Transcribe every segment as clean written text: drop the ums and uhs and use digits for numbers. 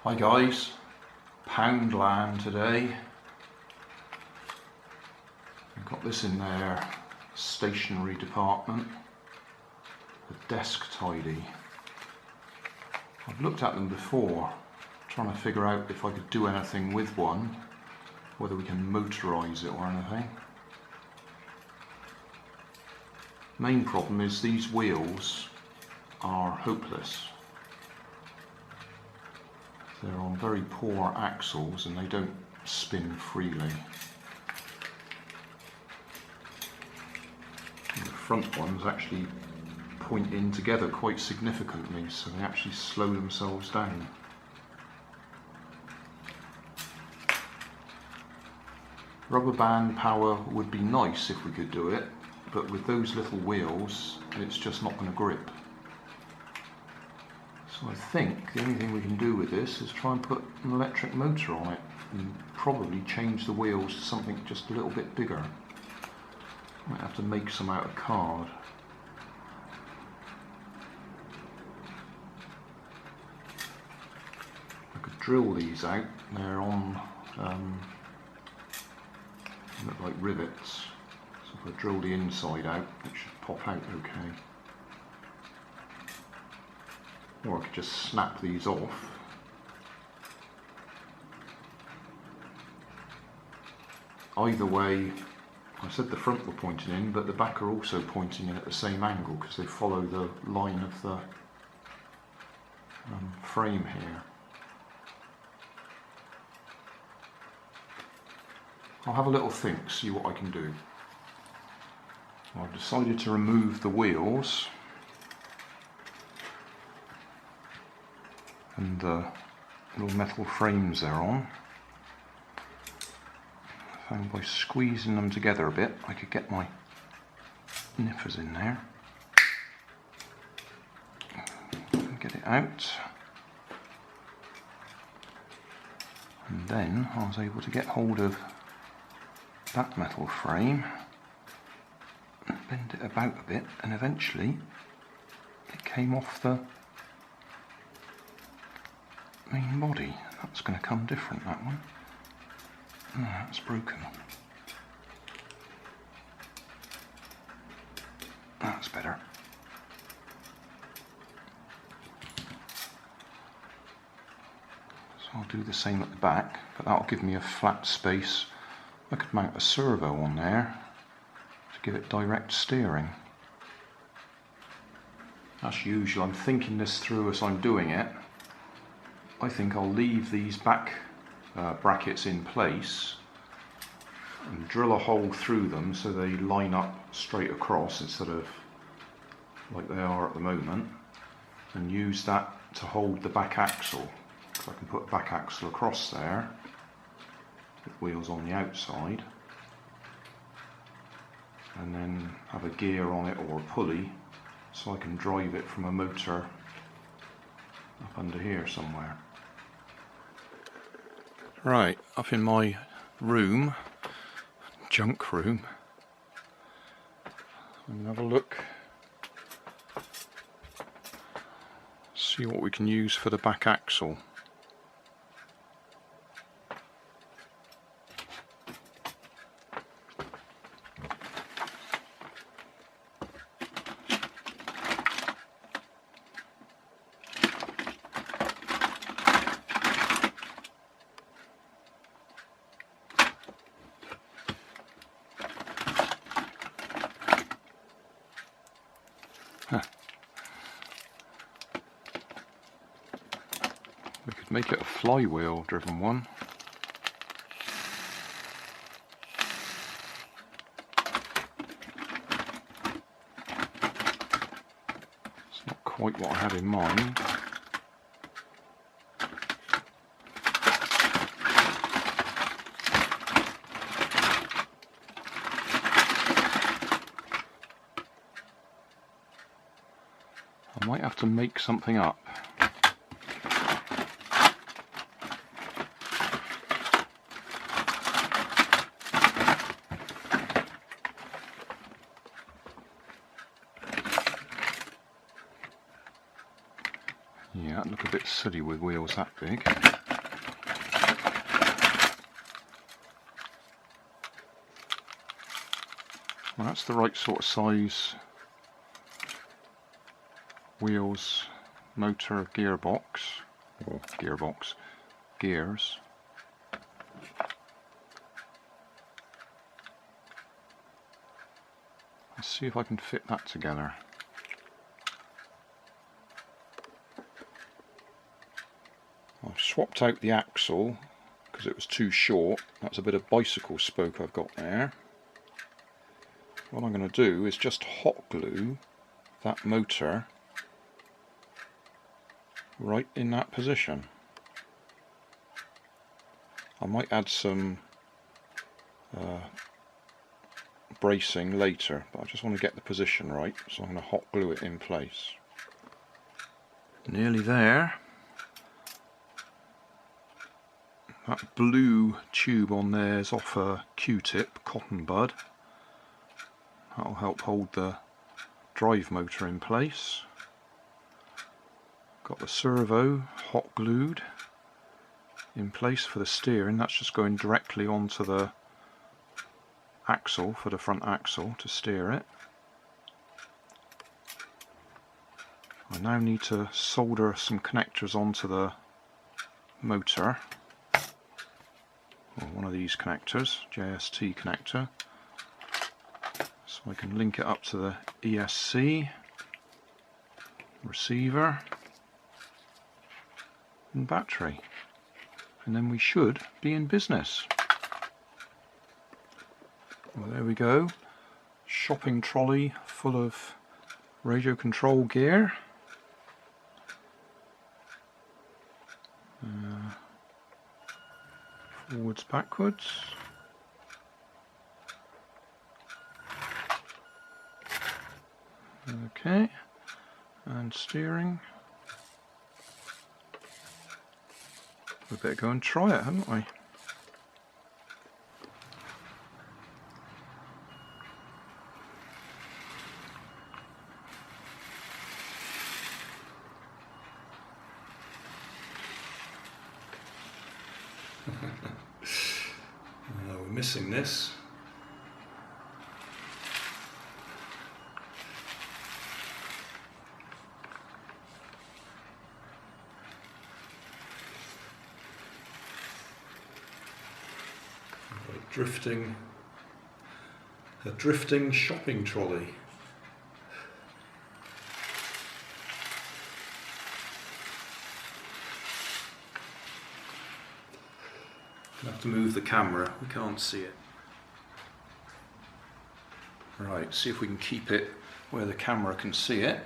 Hi guys, Poundland today. I've got this in their stationery department, the desk tidy. I've looked at them before, trying to figure out if I could do anything with one, whether we can motorise it or anything. Main problem is these wheels are hopeless. They're on very poor axles and they don't spin freely. And the front ones actually point in together quite significantly, so they actually slow themselves down. Rubber band power would be nice if we could do it, but with those little wheels it's just not going to grip. So I think the only thing we can do with this is try and put an electric motor on it and probably change the wheels to something just a little bit bigger. Might have to make some out of card. I could drill these out. They're on look like rivets. So if I drill the inside out, it should pop out okay. Or I could just snap these off. Either way, I said the front were pointing in, but the back are also pointing in at the same angle because they follow the line of the frame here. I'll have a little think, see what I can do. I've decided to remove the wheels and the little metal frames they're on. I found by squeezing them together a bit I could get my nippers in there. Get it out. And then I was able to get hold of that metal frame and bend it about a bit, and eventually it came off the main body. That's going to come different, that one. Oh, that's broken. That's better. So I'll do the same at the back, but that'll give me a flat space. I could mount a servo on there to give it direct steering. As usual, I'm thinking this through as I'm doing it. I think I'll leave these back brackets in place and drill a hole through them so they line up straight across instead of like they are at the moment, and use that to hold the back axle. So I can put back axle across there with wheels on the outside and then have a gear on it or a pulley so I can drive it from a motor up under here somewhere. Right, up in my room, junk room, I'm going to have a look, see what we can use for the back axle. We could make it a flywheel driven one. It's not quite what I had in mind. I might have to make something up. Yeah, look a bit silly with wheels that big. Well, that's the right sort of size wheels, motor, gearbox, or gears. Let's see if I can fit that together. I've swapped out the axle because it was too short. That's a bit of bicycle spoke I've got there. What I'm going to do is just hot glue that motor right in that position. I might add some bracing later, but I just want to get the position right, so I'm going to hot glue it in place. Nearly there. That blue tube on there is off a Q-tip, cotton bud. That'll help hold the drive motor in place. Got the servo hot glued in place for the steering. That's just going directly onto the axle for the front axle to steer it. I now need to solder some connectors onto the motor, or one of these connectors, JST connector, so I can link it up to the ESC receiver and battery, and then we should be in business. Well, there we go, shopping trolley full of radio control gear. Forwards, backwards. Okay, and steering. We better go and try it, haven't we? We're missing this. A drifting shopping trolley. I have to move the camera, we can't see it. Right, see if we can keep it where the camera can see it.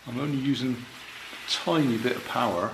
I'm only using a tiny bit of power.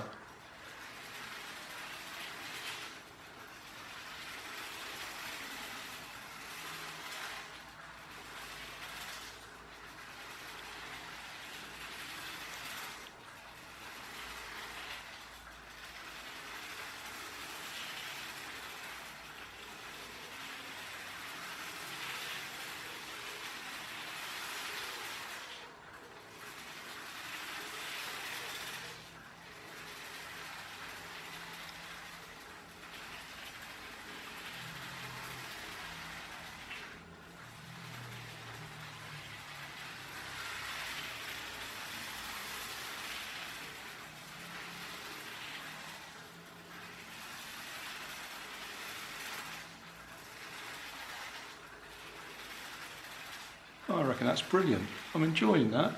reckon that's brilliant. I'm enjoying that.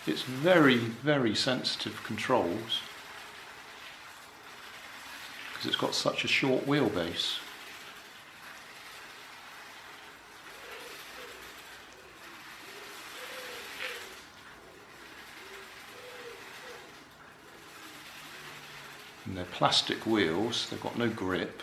It's very, very sensitive controls because it's got such a short wheelbase. And they're plastic wheels, they've got no grip.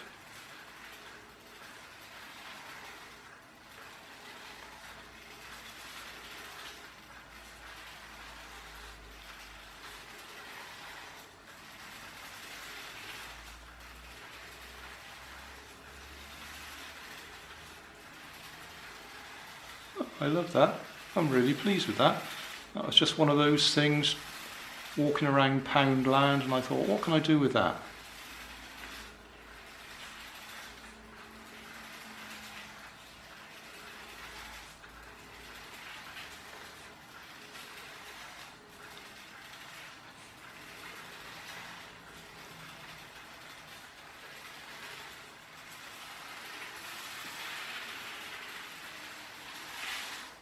I love that. I'm really pleased with that. That was just one of those things, walking around Poundland, and I thought, what can I do with that?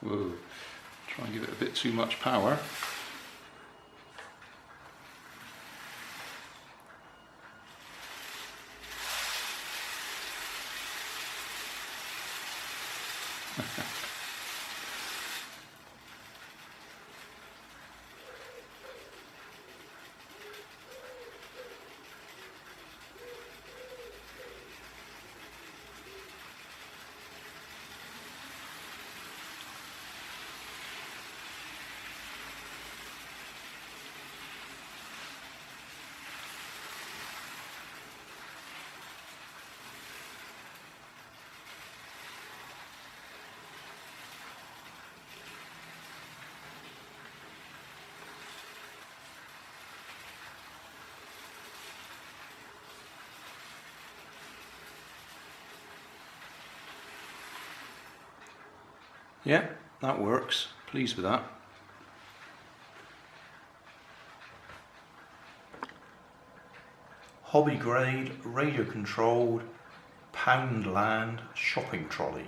Whoa, try and give it a bit too much power. Yeah, that works. Pleased with that. Hobby grade, radio controlled, Poundland shopping trolley.